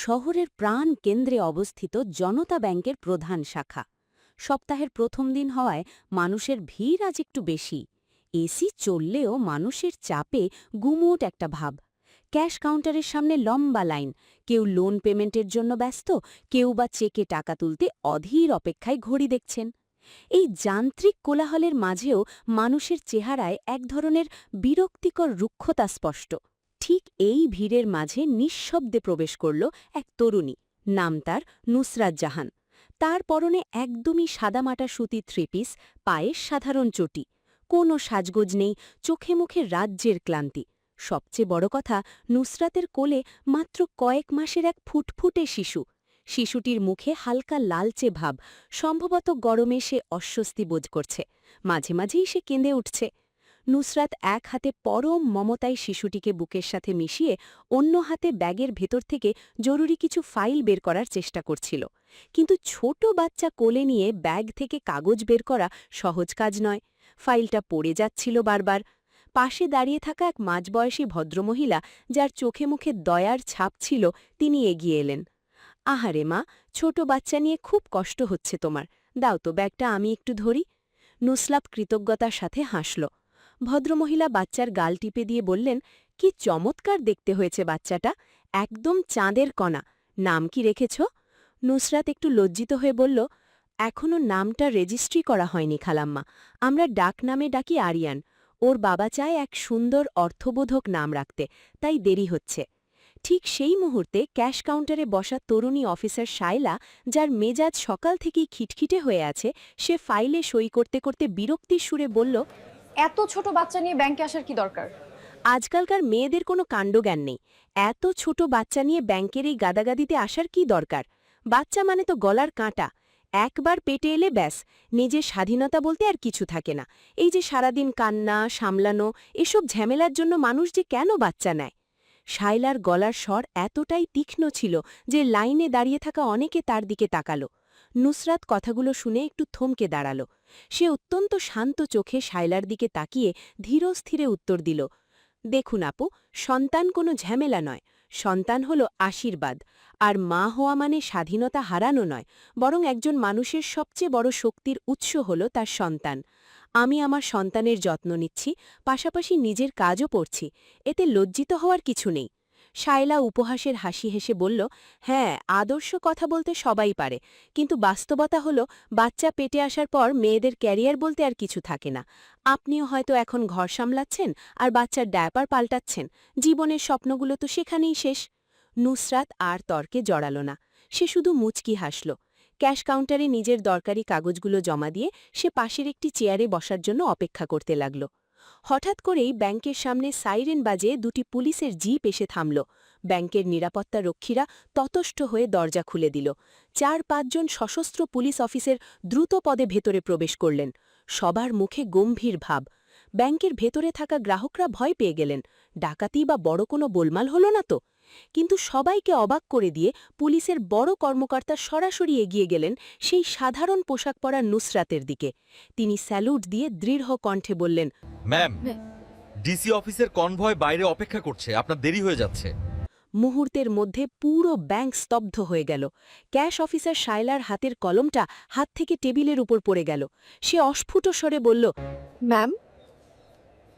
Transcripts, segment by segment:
শহরের প্রাণ কেন্দ্রে অবস্থিত জনতা ব্যাংকের প্রধান শাখা। সপ্তাহের প্রথম দিন হওয়ায় মানুষের ভিড় আজ একটু বেশি। এসি চললেও মানুষের চাপে গুমোট একটা ভাব। ক্যাশ কাউন্টারের সামনে লম্বা লাইন, কেউ লোন পেমেন্টের জন্য ব্যস্ত, কেউ বা চেকে টাকা তুলতে অধীর অপেক্ষায় ঘড়ি দেখছেন। এই যান্ত্রিক কোলাহলের মাঝেও মানুষের চেহারায় এক ধরনের বিরক্তিকর রুক্ষতা স্পষ্ট। ঠিক এই ভিড়ের মাঝে নিঃশব্দে প্রবেশ করল এক তরুণী, নাম তার নুসরাত জাহান। তার পরনে একদমই সাদামাটা সুতি থ্রিপিস, পায়ে সাধারণ চটি। কোনো সাজগোজ নেই, চোখে মুখে রাজ্যের ক্লান্তি। সবচেয়ে বড় কথা, নুসরাতের কোলে মাত্র কয়েক মাসের এক ফুটফুটে শিশু। শিশুটির মুখে হালকা লালচে ভাব, সম্ভবত গরমে সে অস্বস্তি বোধ করছে। মাঝে মাঝেই সে কেঁদে উঠছে। নুসরাত এক হাতে পরম মমতায় শিশুটিকে বুকের সাথে মিশিয়ে অন্য হাতে ব্যাগের ভেতর থেকে জরুরি কিছু ফাইল বের করার চেষ্টা করছিল। কিন্তু ছোট বাচ্চা কোলে নিয়ে ব্যাগ থেকে কাগজ বের করা সহজ কাজ নয়। ফাইলটা পড়ে যাচ্ছিল বারবার। পাশে দাঁড়িয়ে থাকা এক মাঝবয়সী ভদ্রমহিলা, যার চোখে মুখে দয়ার ছাপ ছিল, তিনি এগিয়ে এলেন। আহারে মা, ছোট বাচ্চা নিয়ে খুব কষ্ট হচ্ছে তোমার, দাও তো ব্যাগটা, আমি একটু ধরি। নুসরাত কৃতজ্ঞতার সাথে হাসল। ভদ্রমহিলা বাচ্চার গাল টিপে দিয়ে বললেন, কি চমৎকার দেখতে হয়েছে বাচ্চাটা, একদম চাঁদের কণা। নাম কি রেখেছ? নুসরাত একটু লজ্জিত হয়ে বলল, এখনও নামটা রেজিস্ট্রি করা হয়নি খালাম্মা, আমরা ডাক নামে ডাকি আরিয়ান। ওর বাবা চায় এক সুন্দর অর্থবোধক নাম রাখতে, তাই দেরি হচ্ছে। ঠিক সেই মুহূর্তে ক্যাশ কাউন্টারে বসা তরুণী অফিসার শায়লা, যার মেজাজ সকাল থেকেই খিটখিটে হয়ে আছে, সে ফাইলে সই করতে করতে বিরক্তির সুরে বলল, এত ছোট বাচ্চা নিয়ে ব্যাংকে আসার কি দরকার? আজকালকার মেয়েদের কোনো কাণ্ডজ্ঞান নেই। এত ছোট বাচ্চা নিয়ে ব্যাংকের এই গাদাগাদিতে আসার কি দরকার? বাচ্চা মানে তো গলার কাঁটা। একবার পেটে এলে ব্যাস, নিজের স্বাধীনতা বলতে আর কিছু থাকে না। এই যে সারাদিন কান্না সামলানো, এসব ঝামেলার জন্য মানুষ যে কেন বাচ্চা নেয়? শায়লার গলার স্বর এতটাই তীক্ষ্ণ ছিল যে লাইনে দাঁড়িয়ে থাকা অনেকে তার দিকে তাকালো। নুসরাত কথাগুলো শুনে একটু থমকে দাঁড়াল। সে অত্যন্ত শান্ত চোখে শায়লার দিকে তাকিয়ে ধীরস্থিরে উত্তর দিল, দেখুন আপু, সন্তান কোনো ঝামেলা নয়। সন্তান হল আশীর্বাদ। আর মা হওয়া মানে স্বাধীনতা হারানো নয়, বরং একজন মানুষের সবচেয়ে বড় শক্তির উৎস হল তার সন্তান। আমি আমার সন্তানের যত্ন নিচ্ছি, পাশাপাশি নিজের কাজও করছি, এতে লজ্জিত হওয়ার কিছু নেই। শায়লা উপহাসের হাসি হেসে বলল, হ্যাঁ, আদর্শ কথা বলতে সবাই পারে, কিন্তু বাস্তবতা হল বাচ্চা পেটে আসার পর মেয়েদের ক্যারিয়ার বলতে আর কিছু থাকে না। আপনিও হয়তো এখন ঘর সামলাচ্ছেন আর বাচ্চার ডায়াপার পাল্টাচ্ছেন, জীবনের স্বপ্নগুলো তো সেখানেই শেষ। নুসরাত আর তর্কে জড়াল না, সে শুধু মুচকি হাসল। ক্যাশ কাউন্টারে নিজের দরকারি কাগজগুলো জমা দিয়ে সে পাশের একটি চেয়ারে বসার জন্য অপেক্ষা করতে লাগল। হঠাৎ করেই ব্যাংকের সামনে সাইরেন বাজে দুটি পুলিশের জিপ এসে থামল। ব্যাংকের নিরাপত্তা রক্ষীরা ততস্থ হয়ে দরজা খুলে দিল। ৪-৫ জন সশস্ত্র পুলিশ অফিসার দ্রুত পদে ভেতরে প্রবেশ করলেন। সবার মুখে গম্ভীর ভাব। ব্যাংকের ভেতরে থাকা গ্রাহকরা ভয় পেয়ে গেলেন, ডাকাতি বা বড় কোনো গোলমাল হল না তো? কিন্তু সবাইকে অবাক করে দিয়ে পুলিশের বড় কর্মকর্তা সরাসরি এগিয়ে গেলেন সেই সাধারণ পোশাক পরা নুসরাতের দিকে। তিনি স্যালুট দিয়ে দৃঢ় কণ্ঠে বললেন, ম্যাম, ডিসি অফিসের কনভয় বাইরে অপেক্ষা করছে, আপনার দেরি হয়ে যাচ্ছে। মুহূর্তের মধ্যে পুরো ব্যাংক স্তব্ধ হয়ে গেল। ক্যাশ অফিসার শায়লার হাতের কলমটা হাত থেকে টেবিলের উপর পড়ে গেল। সে অস্ফুট স্বরে বলল, ম্যাম,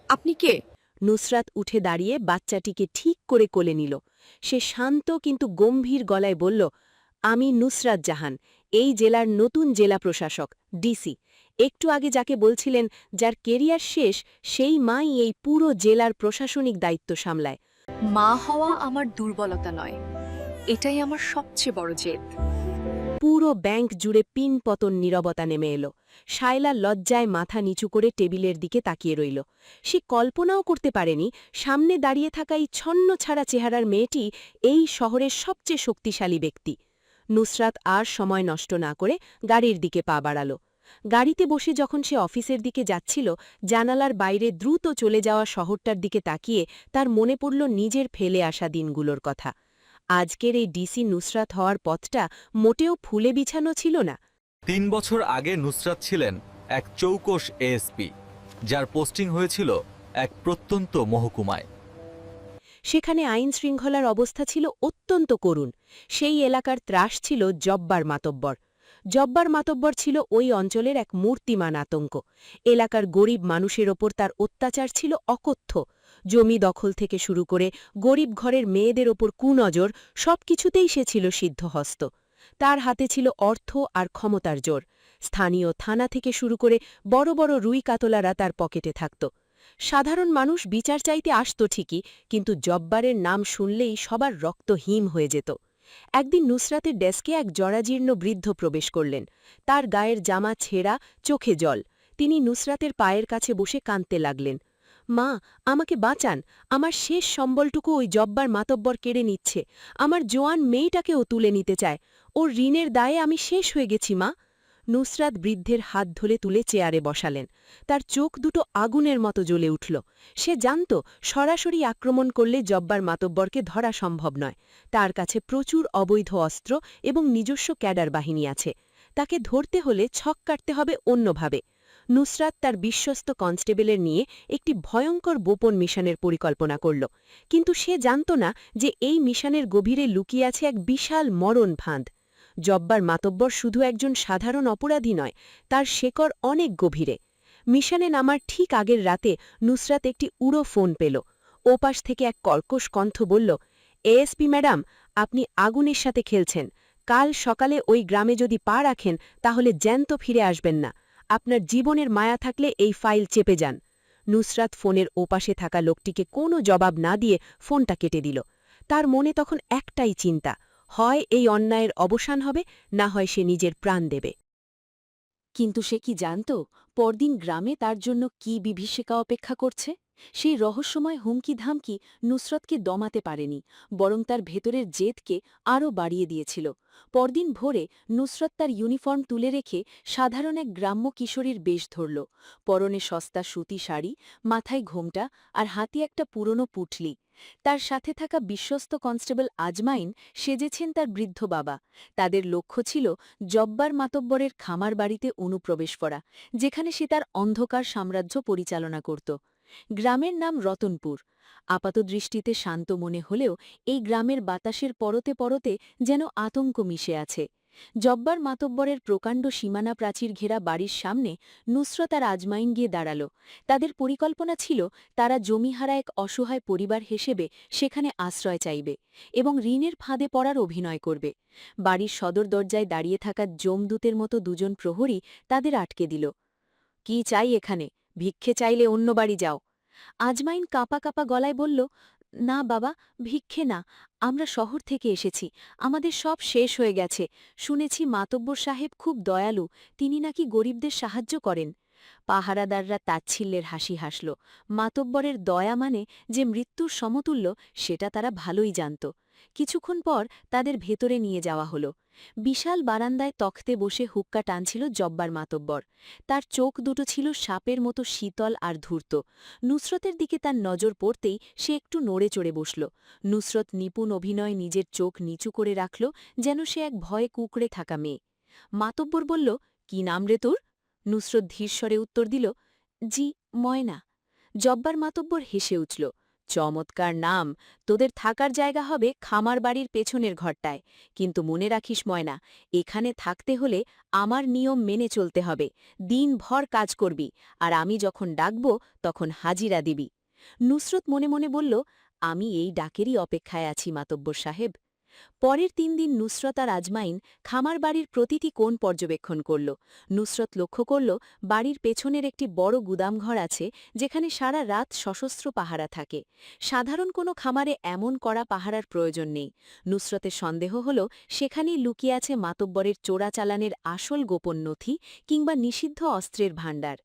আপনি কে? নুসরাত উঠে দাঁড়িয়ে বাচ্চাটিকে ঠিক করে কোলে নিল। সে শান্ত কিন্তু গম্ভীর গলায় বলল, আমি নুসরাত জাহান, এই জেলার নতুন জেলা প্রশাসক, ডিসি। একটু আগে যাকে বলছিলেন যার কেরিয়ার শেষ, সেই মাই এই পুরো জেলার প্রশাসনিক দায়িত্ব সামলায়। মা হওয়া আমার দুর্বলতা নয়, এটাই আমার সবচেয়ে বড় জেদ। পুরো ব্যাংক জুড়ে পিনপতন নীরবতা নেমে এলো। শায়লা লজ্জায় মাথা নিচু করে টেবিলের দিকে তাকিয়ে রইল। সে কল্পনাও করতে পারেনি সামনে দাঁড়িয়ে থাকা এই ছন্ন ছাড়া চেহারার মেয়েটি এই শহরের সবচেয়ে শক্তিশালী ব্যক্তি। নুসরাত আর সময় নষ্ট না করে গাড়ির দিকে পা বাড়াল। গাড়িতে বসে যখন সে অফিসের দিকে যাচ্ছিল, জানালার বাইরে দ্রুত চলে যাওয়া শহরটার দিকে তাকিয়ে তার মনে পড়ল নিজের ফেলে আসা দিনগুলোর কথা। আজকের এই ডিসি নুসরাত হওয়ার পথটা মোটেও ফুলে বিছানো ছিল না। ৩ বছর আগে নুসরাত ছিলেন এক চৌকস এএসপি, যার পোস্টিং হয়েছিল এক প্রত্যন্ত মহকুমায়। সেখানে আইন শৃঙ্খলার অবস্থা ছিল অত্যন্ত করুণ। সেই এলাকার ত্রাস ছিল জব্বার মাতব্বর। জব্বার মাতব্বর ছিল ওই অঞ্চলের এক মূর্তিমান আতঙ্ক। এলাকার গরিব মানুষের ওপর তার অত্যাচার ছিল অকথ্য। জমি দখল থেকে শুরু করে গরিব ঘরের মেয়েদের ওপর কুনজর, সবকিছুতেই সে ছিল সিদ্ধহস্ত। তার হাতে ছিল অর্থ আর ক্ষমতার জোর। স্থানীয় থানা থেকে শুরু করে বড় বড় রুই কাতলারা তার পকেটে থাকত। সাধারণ মানুষ বিচার চাইতে আসত ঠিকই, কিন্তু জব্বারের নাম শুনলেই সবার রক্ত হিম হয়ে যেত। একদিন নুসরাতের ডেস্কে এক জরাজীর্ণ বৃদ্ধ প্রবেশ করলেন। তার গায়ের জামা ছেঁড়া, চোখে জল। তিনি নুসরাতের পায়ের কাছে বসে কাঁদতে লাগলেন। মা, আমাকে বাঁচান, আমার শেষ সম্বলটুকু ওই জব্বার মাতব্বর কেড়ে নিচ্ছে। আমার জোয়ান মেয়েটাকেও তুলে নিতে চায়। ওর ঋণের দায়ে আমি শেষ হয়ে গেছি মা। নুসরাত বৃদ্ধের হাত ধরে তুলে চেয়ারে বসালেন। তার চোখ দুটো আগুনের মতো জ্বলে উঠল। সে জানত সরাসরি আক্রমণ করলে জব্বার মাতব্বরকে ধরা সম্ভব নয়। তার কাছে প্রচুর অবৈধ অস্ত্র এবং নিজস্ব ক্যাডার বাহিনী আছে। তাকে ধরতে হলে ছক কাটতে হবে অন্যভাবে। নুসরাত তার বিশ্বস্ত কনস্টেবলের নিয়ে একটি ভয়ঙ্কর গোপন মিশনের পরিকল্পনা করল। কিন্তু সে জানত না যে এই মিশনের গভীরে লুকিয়ে আছে এক বিশাল মরণ ফাঁদ। জব্বার মাতব্বর শুধু একজন সাধারণ অপরাধী নয়, তার শেকড় অনেক গভীরে। মিশনে নামার ঠিক আগের রাতে নুসরাত একটি উড়ো ফোন পেল। ওপাশ থেকে এক কর্কশ কণ্ঠ বলল, এএসপি ম্যাডাম, আপনি আগুনের সাথে খেলছেন। কাল সকালে ওই গ্রামে যদি পা রাখেন তাহলে জ্যান্ত ফিরে আসবেন না। আপনার জীবনের মায়া থাকলে এই ফাইল চেপে যান। নুসরাত ফোনের ওপাশে থাকা লোকটিকে কোনো জবাব না দিয়ে ফোনটা কেটে দিল। তার মনে তখন একটাই চিন্তা, হয় এই অন্যায়ের অবসান হবে, না হয় সে নিজের প্রাণ দেবে। কিন্তু সে কি জানত পরদিন গ্রামে তার জন্য কি বিভীষিকা অপেক্ষা করছে? সেই রহস্যময় হুমকি-ধামকি নুসরতকে দমাতে পারেনি, বরং তার ভেতরের জেদকে আরও বাড়িয়ে দিয়েছিল। পরদিন ভোরে নুসরত তার ইউনিফর্ম তুলে রেখে সাধারণ এক গ্রাম্য কিশোরীর বেশ ধরল। পরনে সস্তা সুতি শাড়ি, মাথায় ঘোমটা আর হাতে একটা পুরনো পুঁটলি। তার সাথে থাকা বিশ্বস্ত কনস্টেবল আজমাইন সেজেছেন তার বৃদ্ধ বাবা। তাদের লক্ষ্য ছিল জব্বার মাতব্বরের খামার বাড়িতে অনুপ্রবেশ করা, যেখানে সে তার অন্ধকার সাম্রাজ্য পরিচালনা করত। গ্রামের নাম রতনপুর। আপাতদৃষ্টিতে শান্ত মনে হলেও এই গ্রামের বাতাসের পরতে পরতে যেন আতঙ্ক মিশে আছে। জব্বার মাতব্বরের প্রকাণ্ড সীমানা প্রাচীর ঘেরা বাড়ির সামনে নুসরত আর আজমাইন গিয়ে দাঁড়াল। তাদের পরিকল্পনা ছিল তারা জমিহারা এক অসহায় পরিবার হিসেবে সেখানে আশ্রয় চাইবে এবং ঋণের ফাঁদে পড়ার অভিনয় করবে। বাড়ির সদর দরজায় দাঁড়িয়ে থাকা যমদূতের মতো দুজন প্রহরী তাদের আটকে দিল। কি চাই এখানে? ভিক্ষে চাইলে অন্য বাড়ি যাও। আজমাইন কাঁপা কাঁপা গলায় বলল, না বাবা, ভিক্ষে না, আমরা শহর থেকে এসেছি। আমাদের সব শেষ হয়ে গেছে। শুনেছি মাতব্বর সাহেব খুব দয়ালু, তিনি নাকি গরিবদের সাহায্য করেন। পাহারাদাররা তাচ্ছিল্যের হাসি হাসল। মাতব্বরের দয়া মানে যে মৃত্যুর সমতুল্য, সেটা তারা ভালোই জানত। কিছুক্ষণ পর তাদের ভেতরে নিয়ে যাওয়া হলো। বিশাল বারান্দায় তখতে বসে হুক্কা টানছিল জব্বার মাতব্বর। তার চোখ দুটো ছিল সাপের মতো শীতল আর ধূর্ত। নুসরতের দিকে তার নজর পড়তেই সে একটু নড়ে চড়ে বসল। নুসরত নিপুণ অভিনয় নিজের চোখ নিচু করে রাখল, যেন সে এক ভয়ে কুঁকড়ে থাকা মেয়ে। মাতব্বর বলল, কি নাম রে তোর? নুসরত ধীরস্বরে উত্তর দিল, জি, ময়না। জব্বার মাতব্বর হেসে উঠল, চমৎকার নাম। তোদের থাকার জায়গা হবে খামার বাড়ির পেছনের ঘরটায়। কিন্তু মনে রাখিস ময়না, এখানে থাকতে হলে আমার নিয়ম মেনে চলতে হবে। দিনভর কাজ করবি, আর আমি যখন ডাকব তখন হাজিরা দিবি। নুসরত মনে মনে বলল, আমি এই ডাকেরই অপেক্ষায় আছি মাতব্বর সাহেব। পরের ৩ দিন নুসরত আর আজমাইন খামার বাড়ির প্রতিটি কোণ পর্যবেক্ষণ করল। নুসরত লক্ষ্য করল বাড়ির পেছনের একটি বড় গুদামঘর আছে, যেখানে সারা রাত সশস্ত্র পাহারা থাকে। সাধারণ কোনো খামারে এমন কড়া পাহারার প্রয়োজন নেই। নুসরতের সন্দেহ হল সেখানেই লুকিয়ে আছে মাতব্বরের চোরাচালানের আসল গোপন নথি কিংবা নিষিদ্ধ অস্ত্রের ভাণ্ডার।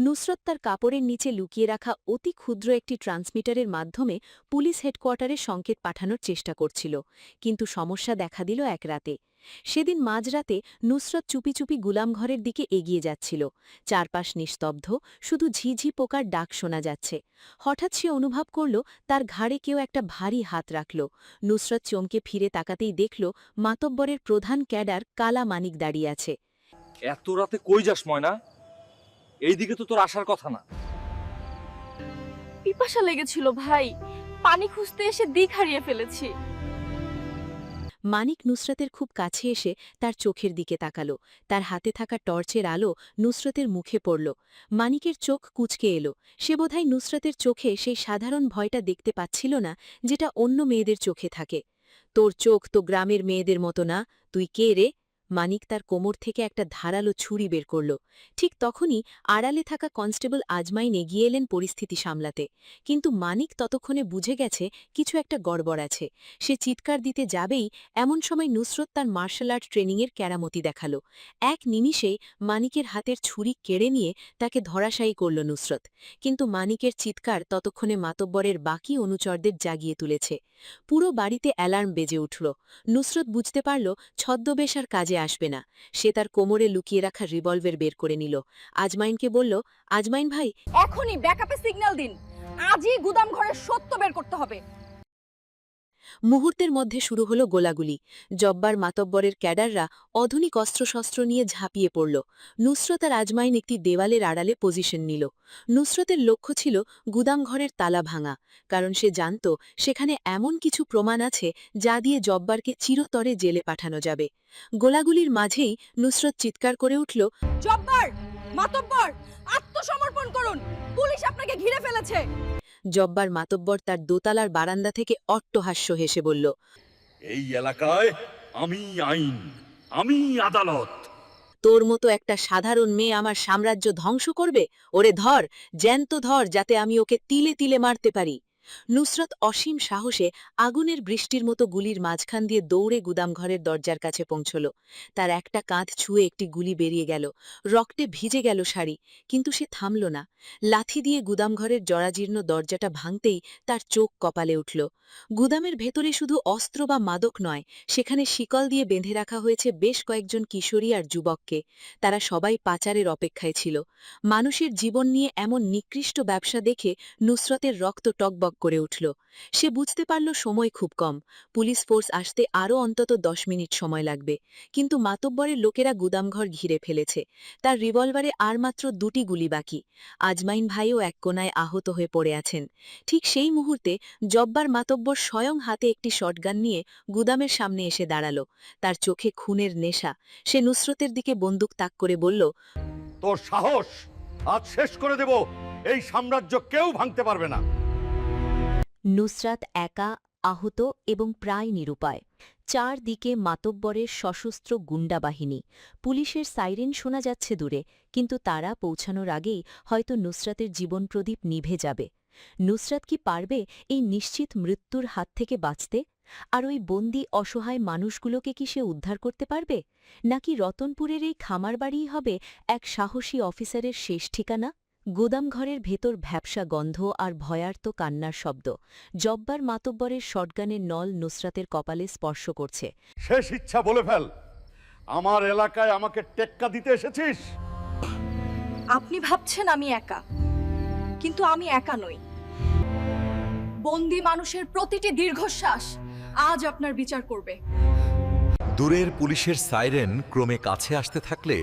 নুসরত তার কাপড়ের নিচে লুকিয়ে রাখা অতি ক্ষুদ্র একটি ট্রান্সমিটারের মাধ্যমে পুলিশ হেডকোয়ার্টারে সংকেত পাঠানোর চেষ্টা করছিল, কিন্তু সমস্যা দেখা দিল এক রাতে। সেদিন মাঝরাতে নুসরত চুপি চুপি গুলামঘরের দিকে এগিয়ে যাচ্ছিল। চারপাশ নিস্তব্ধ, শুধু ঝিঝি পোকার ডাক শোনা যাচ্ছে। হঠাৎ সে অনুভব করল তার ঘাড়ে কেউ একটা ভারী হাত রাখল। নুসরত চমকে ফিরে তাকাতেই দেখল মাতব্বরের প্রধান ক্যাডার কালা মানিক দাঁড়িয়ে আছে। এত রাতে কই যাস ময়না? এইদিকে তো তোর আসার কথা না। পিপাসা লেগেছিল ভাই, পানি খুঁজতে এসে দিক হারিয়ে ফেলেছি। মানিক নুসরাতের খুব কাছে এসে তার চোখের দিকে তাকালো। তার হাতে থাকা টর্চের আলো নুসরাতের মুখে পড়ল। মানিকের চোখ কুঁচকে এলো। সে বোধহয় নুসরাতের চোখে সেই সাধারণ ভয়টা দেখতে পাচ্ছিল না, যেটা অন্য মেয়েদের চোখে থাকে। তোর চোখ তো গ্রামের মেয়েদের মতো না, তুই কে রে? মানিক তার কোমর থেকে একটা ধারালো ছুরি বের করল। ঠিক তখনই আড়ালে থাকা কনস্টেবল আজমাইন এগিয়ে এলেন পরিস্থিতি সামলাতে। কিন্তু মানিক ততক্ষণে বুঝে গেছে কিছু একটা গড়বড় আছে। সে চিৎকার দিতে যাবেই এমন সময় নুসরত তার মার্শাল আর্ট ট্রেনিংয়ের কেরামতি দেখালো। এক নিমিষেই মানিকের হাতের ছুরি কেড়ে নিয়ে তাকে ধরাশায়ী করল নুসরত। কিন্তু মানিকের চিৎকার ততক্ষণে মাতব্বরের বাকি অনুচরদের জাগিয়ে তুলেছে। পুরো বাড়িতে অ্যালার্ম বেজে উঠল। নুসরত বুঝতে পারল ছদ্মবেশ আর কাজে আসবে না। সে তার কোমরে লুকিয়ে রাখা রিভলভার বের করে নিল। আজমাইনকে বলল, আজমাইন ভাই, এখনই ব্যাকআপে সিগন্যাল দিন। আজই গুদাম ঘরের সত্য বের করতে হবে। মুহূর্তের মধ্যে শুরু হলো গোলাগুলি। জব্বার মাতব্বরের ক্যাডাররা আধুনিক অস্ত্রশস্ত্র নিয়ে ঝাঁপিয়ে পড়ল। নুসরত আর আজমাইন একটি দেওয়ালের আড়ালে পজিশন নিল। নুসরতের লক্ষ্য ছিল গুদামঘরের তালা ভাঙা, কারণ সে জানত সেখানে এমন কিছু প্রমাণ আছে যা দিয়ে জব্বারকে চিরতরে জেলে পাঠানো যাবে। গোলাগুলির মাঝেই নুসরত চিৎকার করে উঠল, জব্বার, মাতব্বর, আত্মসমর্পণ করুন। পুলিশ আপনাকে ঘিরে ফেলেছে। জব্বার মাতব্বর তার দোতলার বারান্দা থেকে অট্টহাস্য হেসে বলল, এই এলাকায় আমি আইন, আমি আদালত। তোর মতো একটা সাধারণ মেয়ে আমার সাম্রাজ্য ধ্বংস করবে? ওরে ধর, জ্যান্ত ধর, যাতে আমি ওকে তিলে তিলে মারতে পারি। নুসরত অসীম সাহসে আগুনের বৃষ্টির মতো গুলির মাঝখান দিয়ে দৌড়ে গুদামঘরের দরজার কাছে পৌঁছল। তার একটা কাঁধ ছুঁয়ে একটি গুলি বেরিয়ে গেল। রক্তে ভিজে গেল শাড়ি, কিন্তু সে থামল না। লাথি দিয়ে গুদামঘরের জরাজীর্ণ দরজাটা ভাঙতেই তার চোখ কপালে উঠল। গুদামের ভেতরে শুধু অস্ত্র বা মাদক নয়, সেখানে শিকল দিয়ে বেঁধে রাখা হয়েছে বেশ কয়েকজন কিশোরী আর যুবককে। তারা সবাই পাচারের অপেক্ষায় ছিল। মানুষের জীবন নিয়ে এমন নিকৃষ্ট ব্যবসা দেখে নুসরতের রক্ত টকবক করে উঠল। সে বুঝতে পারল সময় খুব কম। পুলিশ ফোর্স আসতে আরও অন্তত 10 মিনিট সময় লাগবে। কিন্তু মাতব্বরের লোকেরা গুদামঘর ঘিরে ফেলেছে। তার রিভলভারে আর মাত্র 2টি গুলি বাকি। আজমাইন ভাইও এক কোনায় আহত হয়ে পড়ে আছেন। ঠিক সেই মুহূর্তে জব্বার মাতব্বর স্বয়ং হাতে একটি শটগান নিয়ে গুদামের সামনে এসে দাঁড়াল। তার চোখে খুনের নেশা। সে নুসরতের দিকে বন্দুক তাক করে বলল, তোর সাহস আজ শেষ করে দেব। এই সাম্রাজ্য কেউ ভাঙতে পারবে না। নুসরাত একা, আহত এবং প্রায় নিরুপায়। চারদিকে মাতব্বরের সশস্ত্র গুন্ডা বাহিনী। পুলিশের সাইরেন শোনা যাচ্ছে দূরে, কিন্তু তারা পৌঁছানোর আগেই হয়তো নুসরাতের জীবনপ্রদীপ নিভে যাবে। নুসরাত কি পারবে এই নিশ্চিত মৃত্যুর হাত থেকে বাঁচতে? আর ওই বন্দি অসহায় মানুষগুলোকে কি সে উদ্ধার করতে পারবে? নাকি রতনপুরের এই খামার বাড়িই হবে এক সাহসী অফিসারের শেষ ঠিকানা? গোদামঘরের ভেতর ভ্যাপসা গন্ধ আর ভয়ার্ত কান্নার শব্দ। জব্বার মাতব্বরের শটগানের নল নুসরাতের কপালে স্পর্শ করছে। শেষ ইচ্ছা বলে ফেল। আমার এলাকায় আমাকে টেক্কা দিতে এসেছিস? আপনি ভাবছেন আমি একা, কিন্তু আমি একা নই। বন্দি মানুষের প্রতিটি দীর্ঘশ্বাস আজ আপনার বিচার করবে। দূরের পুলিশের সাইরেন ক্রমে কাছে আসতে থাকলে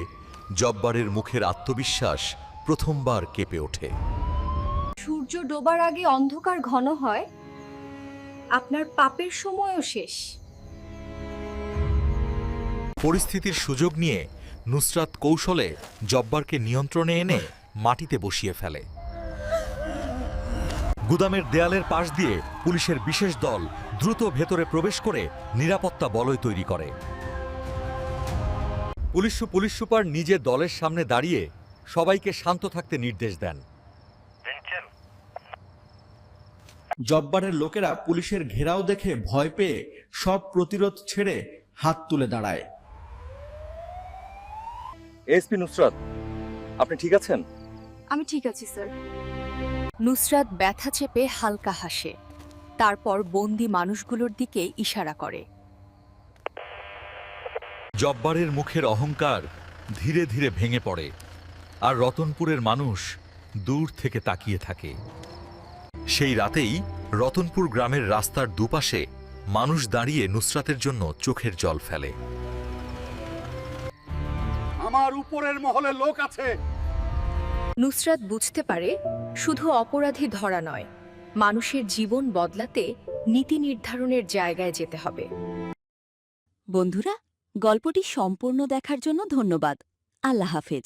জব্বারের মুখের আত্মবিশ্বাস প্রথমবার কেঁপে ওঠে। সূর্য ডোবার আগে অন্ধকার ঘন হয়, আপনার পাপের সময়ও শেষ। পরিস্থিতির সুযোগ নিয়ে নুসরাত কৌশলে জব্বারকে নিয়ন্ত্রণে এনে মাটিতে বসিয়ে ফেলে। গুদামের দেয়ালের পাশ দিয়ে পুলিশের বিশেষ দল দ্রুত ভেতরে প্রবেশ করে নিরাপত্তা বলয় তৈরি করে। পুলিশ সুপার নিজে দলের সামনে দাঁড়িয়ে সবাইকে শান্ত থাকতে নির্দেশ দেন। জব্বারের লোকেরা পুলিশের ঘেরাও দেখে ভয় পেয়ে সব প্রতিরোধ ছেড়ে হাত তুলে দাঁড়ায়। এসপি নুসরাত, আপনি ঠিক আছেন? আমি ঠিক আছি স্যার। নুসরাত ব্যথা চেপে হালকা হাসে, তারপর বন্দি মানুষগুলোর দিকে ইশারা করে। জব্বারের মুখের অহংকার ধীরে ধীরে ভেঙে পড়ে, আর রতনপুরের মানুষ দূর থেকে তাকিয়ে থাকে। সেই রাতেই রতনপুর গ্রামের রাস্তার দুপাশে মানুষ দাঁড়িয়ে নুসরাতের জন্য চোখের জল ফেলে। আমার উপরের মহলে লোক আছে। নুসরাত বুঝতে পারে শুধু অপরাধী ধরা নয়, মানুষের জীবন বদলাতে নীতি নির্ধারণের জায়গায় যেতে হবে। বন্ধুরা, গল্পটি সম্পূর্ণ দেখার জন্য ধন্যবাদ। আল্লাহ হাফেজ।